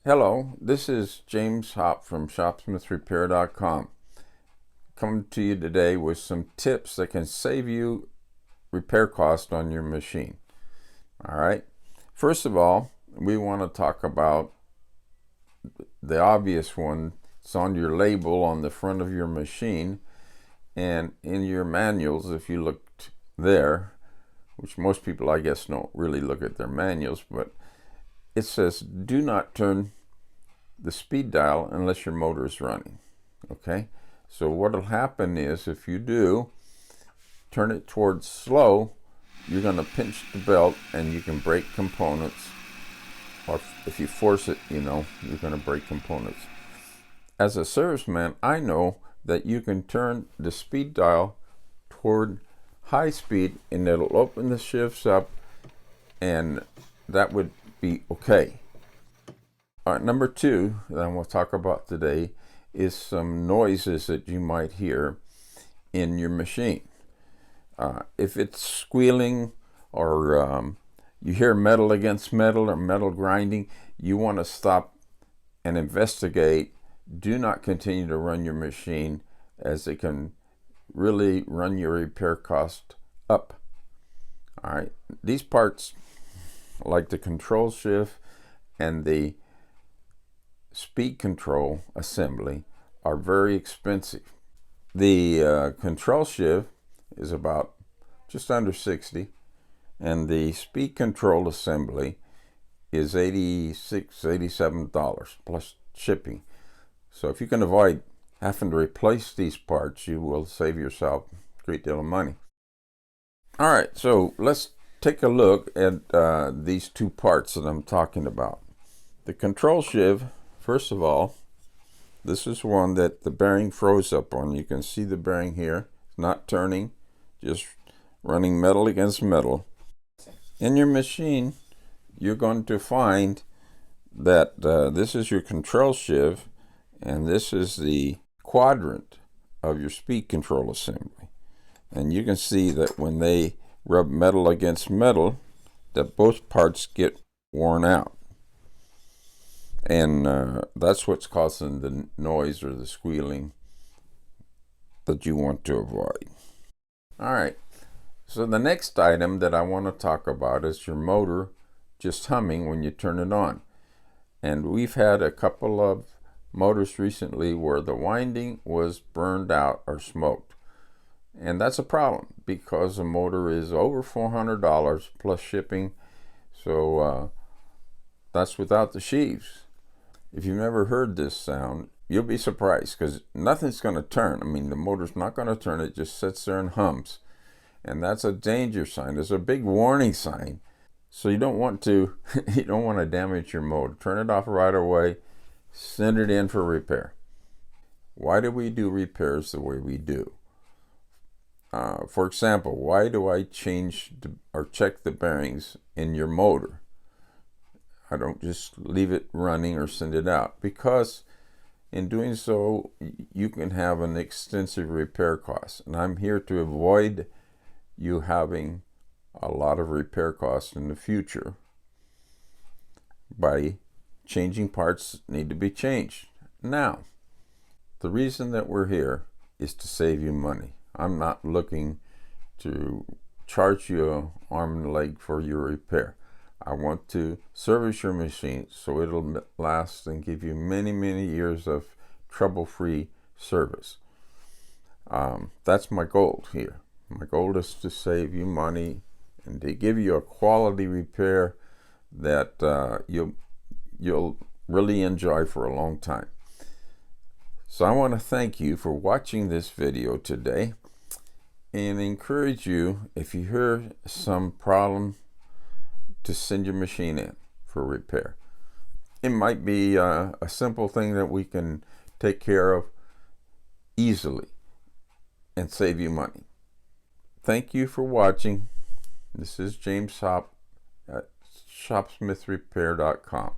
Hello, this is James Hopp from ShopsmithRepair.com. Coming to you today with some tips that can save you repair costs on your machine. All right. First of all, we want to talk about the obvious one. It's on your label on the front of your machine, and in your manuals, if you looked there, which most people I guess don't really look at their manuals, but it says do not turn the speed dial unless your motor is running. Okay, so what will happen is if you do turn it towards slow, you're going to pinch the belt and you can break components, or if you force it, you're going to break components. As a serviceman, I know that you can turn the speed dial toward high speed and it'll open the shifts up, and that would be okay. All right, number two that I'm going to talk about today is some noises that you might hear in your machine. If it's squealing or you hear metal against metal or metal grinding, you want to stop and investigate. Do not continue to run your machine, as it can really run your repair cost up. All right, these parts like the control shift and the speed control assembly are very expensive. The control shift is about just under $60, and the speed control assembly is $86, $87 plus shipping. So if you can avoid having to replace these parts, you will save yourself a great deal of money. All right, so let's take a look at these two parts that I'm talking about. The control shift, first of all, this is one that the bearing froze up on. You can see the bearing here. It's not turning, just running metal against metal. In your machine, you're going to find that this is your control shift, and this is the quadrant of your speed control assembly. And you can see that when they rub metal against metal, that both parts get worn out. And that's what's causing the noise or the squealing that you want to avoid. All right, so the next item that I want to talk about is your motor just humming when you turn it on. And we've had a couple of motors recently where the winding was burned out or smoked. And that's a problem because the motor is over $400 plus shipping. So that's without the sheaves. If you've never heard this sound, you'll be surprised because nothing's going to turn. I mean, the motor's not going to turn. It just sits there and hums. And that's a danger sign. It's a big warning sign. So you don't want to damage your motor. Turn it off right away. Send it in for repair. Why do we do repairs the way we do? For example, why do I change or check the bearings in your motor? I don't just leave it running or send it out, because in doing so, you can have an extensive repair cost. And I'm here to avoid you having a lot of repair costs in the future by changing parts that need to be changed. Now, the reason that we're here is to save you money. I'm not looking to charge you an arm and a leg for your repair. I want to service your machine so it'll last and give you many, many years of trouble-free service. That's my goal here. My goal is to save you money and to give you a quality repair that you'll really enjoy for a long time. So I want to thank you for watching this video today and encourage you, if you hear some problem, to send your machine in for repair. It might be a simple thing that we can take care of easily and save you money. Thank you for watching. This is James Hopp at ShopsmithRepair.com.